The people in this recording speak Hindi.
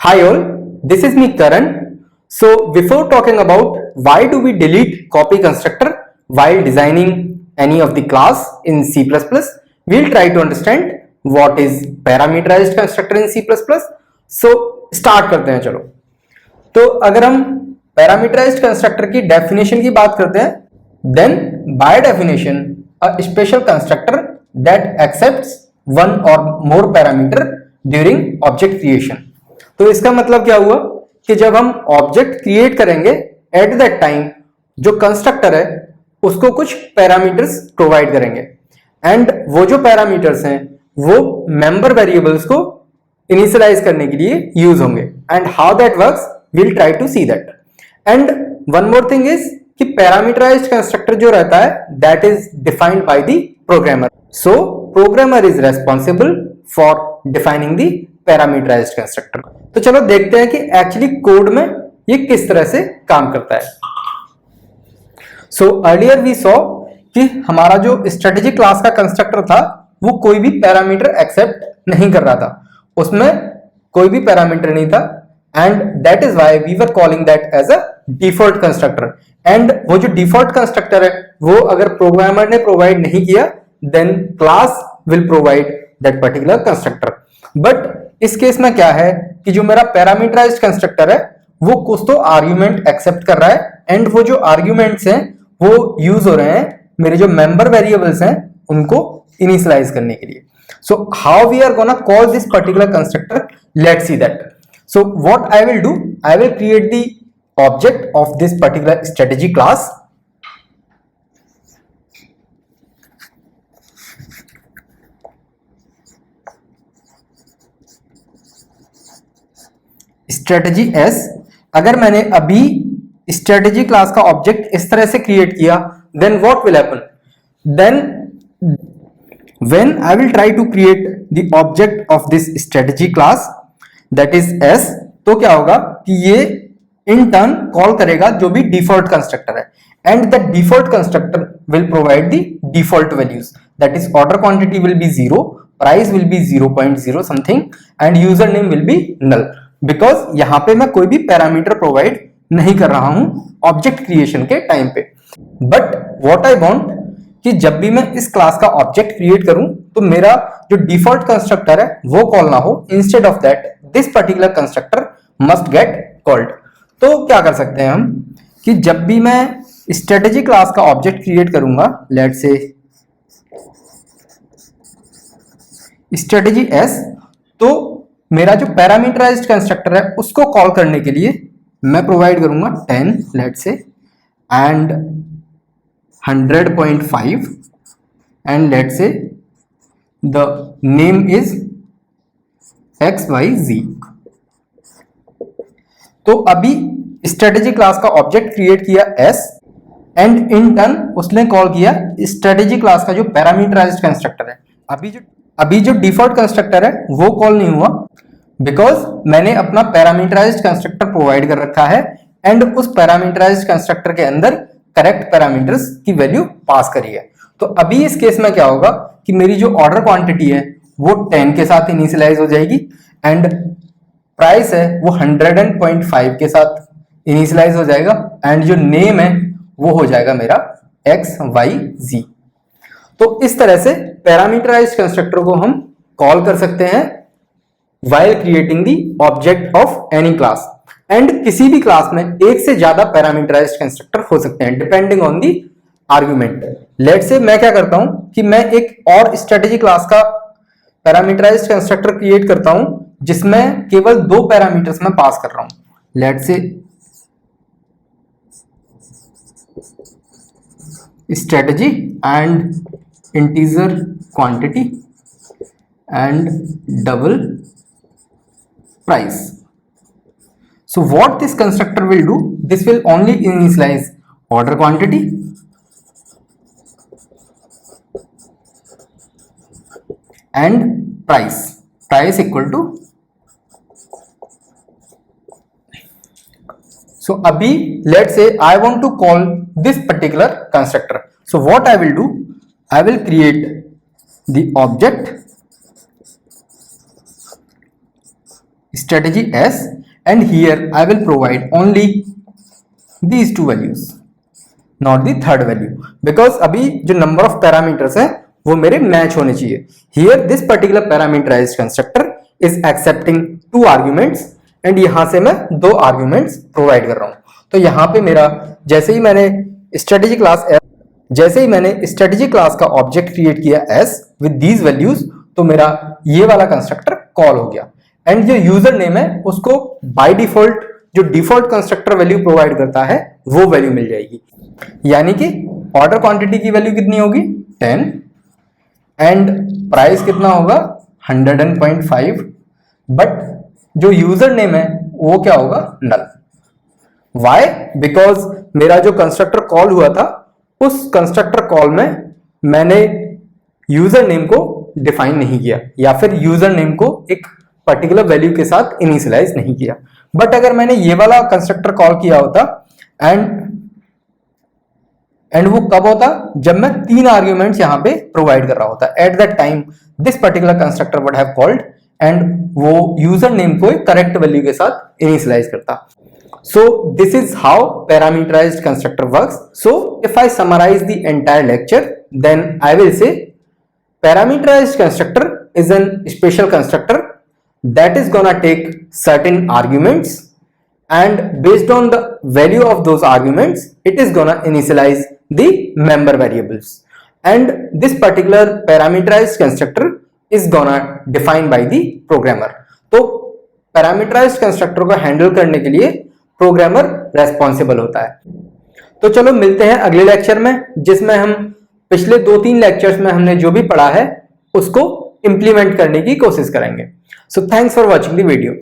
Hi all, this is me Karan. So before talking about why do we delete copy constructor while designing any of the class in C++, we'll try to understand what is parameterized constructor in C++. So start करते हैं चलो. तो अगर हम पैरामीटराइज्ड कंस्ट्रक्टर की डेफिनेशन की बात करते हैं, then by definition a special constructor that accepts one और more parameter during object creation. तो इसका मतलब क्या हुआ कि जब हम ऑब्जेक्ट क्रिएट करेंगे एट दैट टाइम जो कंस्ट्रक्टर है उसको कुछ पैरामीटर्स प्रोवाइड करेंगे एंड वो जो पैरामीटर्स हैं वो मेंबर वेरिएबल्स को इनिशियलाइज करने के लिए यूज होंगे. And how that works we'll try to see that. And one more thing is कि पैरामीटराइज्ड कंस्ट्रक्टर जो रहता है that is defined by the programmer. So programmer is responsible for defining the parameterized constructor. तो चलो देखते हैं कि एक्चुअली कोड में ये किस तरह से काम करता है. So earlier we saw कि हमारा जो स्ट्रेटेजी क्लास का कंस्ट्रक्टर था वो कोई भी पैरामीटर एक्सेप्ट नहीं कर रहा था, उसमें कोई भी पैरामीटर नहीं था. And that is why we were calling that as a default constructor. And वो जो default constructor है वो अगर programmer ने provide नहीं किया then class will provide that particular constructor. But इस केस में क्या है कि जो मेरा parameterized constructor है वो कुछ तो argument accept कर रहा है and वो जो arguments हैं वो use हो रहे हैं मेरे जो member variables हैं उनको initialize करने के लिए. So how we are gonna call this particular constructor? Let's see that. So what I will do, I will create the object of this particular strategy class. Strategy S. अगर मैंने अभी strategy class का object इस तरह से create किया, then what will happen? Then when I will try to create the object of this strategy class, that is S, तो क्या होगा कि ये इन टर्न कॉल करेगा जो भी डिफॉल्ट कंस्ट्रक्टर है and the default constructor will provide the default values that is order quantity will be 0, price will be 0.0 something and user name will be null, because यहां पे मैं कोई भी पैरामीटर प्रोवाइड नहीं कर रहा हूं ऑब्जेक्ट क्रिएशन के टाइम पे. बट व्हाट आई वांट कि जब भी मैं इस क्लास का ऑब्जेक्ट क्रिएट करूं तो मेरा जो डिफॉल्ट कंस्ट्रक्टर है वो कॉल ना हो, instead of that this particular constructor must get called. तो क्या कर सकते हैं हम कि जब भी मैं स्ट्रेटेजी क्लास का ऑब्जेक्ट क्रिएट करूंगा, लेट्स से स्ट्रेटेजी एस, तो मेरा जो पैरामीटराइज्ड कंस्ट्रक्टर है उसको कॉल करने के लिए मैं प्रोवाइड करूंगा 10 let's say and 100.5 and let's say the name is XYZ. तो अभी स्ट्रेटेजी क्लास का ऑब्जेक्ट क्रिएट किया S एंड इन टर्न उसने कॉल किया स्ट्रेटेजी क्लास का जो पैरामीटराइज्ड कंस्ट्रक्टर है. अभी जो डिफॉल्ट कंस्ट्रक्टर है वो कॉल नहीं हुआ बिकॉज मैंने अपना पैरामीटराइज्ड कंस्ट्रक्टर प्रोवाइड कर रखा है एंड उस पैरामीटराइज्ड कंस्ट्रक्टर के अंदर करेक्ट पैरामीटर्स की वैल्यू पास करी है. तो अभी इस केस में क्या होगा कि मेरी जो ऑर्डर क्वांटिटी है वो 10 के साथ इनिशियलाइज हो जाएगी एंड प्राइस है वो 100.5 के साथ इनिशियलाइज हो जाएगा एंड जो नेम है वो हो जाएगा मेरा XYZ. तो इस तरह से पैरामीटराइज्ड कंस्ट्रक्टर को हम कॉल कर सकते हैं while creating the object of any class. And किसी भी क्लास में एक से ज्यादा पैरामीटराइज्ड कंस्ट्रक्टर हो सकते हैं depending on the argument. Let's say मैं क्या करता हूं कि मैं एक और स्ट्रेटेजी क्लास का पैरामीटराइज्ड कंस्ट्रक्टर क्रिएट करता हूं जिसमें केवल 2 पैरामीटर्स में पास कर रहा हूं. Let's say strategy and integer quantity and double price. So what this constructor will do, this will only initialize order quantity and price equal to. So abhi let's say I want to call this particular constructor. So what I will do, I will create the object strategy S, and here I will provide only these two values, not the third value, because अभी जो number of parameters हैं वो मेरे मैच होने चाहिए. Here this particular parameterized constructor is accepting 2 arguments and यहां से मैं 2 arguments provide कर रहा हूं. तो यहां पे मेरा जैसे ही मैंने strategy class का ऑब्जेक्ट क्रिएट किया S with these values, तो मेरा ये वाला कंस्ट्रक्टर कॉल हो गया. एंड जो यूजर नेम है उसको बाय डिफॉल्ट जो डिफॉल्ट कंस्ट्रक्टर वैल्यू प्रोवाइड करता है वो वैल्यू मिल जाएगी. यानी कि ऑर्डर क्वांटिटी की वैल्यू कितनी होगी 10 एंड प्राइस कितना होगा 100.5, बट जो यूजर नेम है वो क्या होगा नल. वाई? बिकॉज मेरा जो कंस्ट्रक्टर कॉल हुआ था उस कंस्ट्रक्टर कॉल में मैंने यूजर नेम को डिफाइन नहीं किया या फिर यूजर नेम को एक पर्टिकुलर वैल्यू के साथ इनिशियलाइज नहीं किया. बट अगर मैंने ये वाला कंस्ट्रक्टर कॉल किया होता एंड वो कब होता जब मैं 3 आर्ग्यूमेंट्स यहां पे प्रोवाइड कर रहा होता. Eight that time this particular constructor would have called and वो यूजर नेम को एक करेक्ट वैल्यू के साथ इनिशियलाइज करता. So this is how parameterized constructor works. So if I summarize the entire lecture, then I will say parameterized constructor is a special constructor that is gonna take certain arguments, and based on the value of those arguments it is gonna initialize the member variables, and this particular parameterized constructor is gonna defined by the programmer. तो parameterized constructor को handle करने के लिए प्रोग्रामर रेस्पॉन्सिबल होता है. तो चलो मिलते हैं अगले लेक्चर में जिसमें हम पिछले 2-3 लेक्चर्स में हमने जो भी पढ़ा है उसको इंप्लीमेंट करने की कोशिश करेंगे. So thanks for watching the video.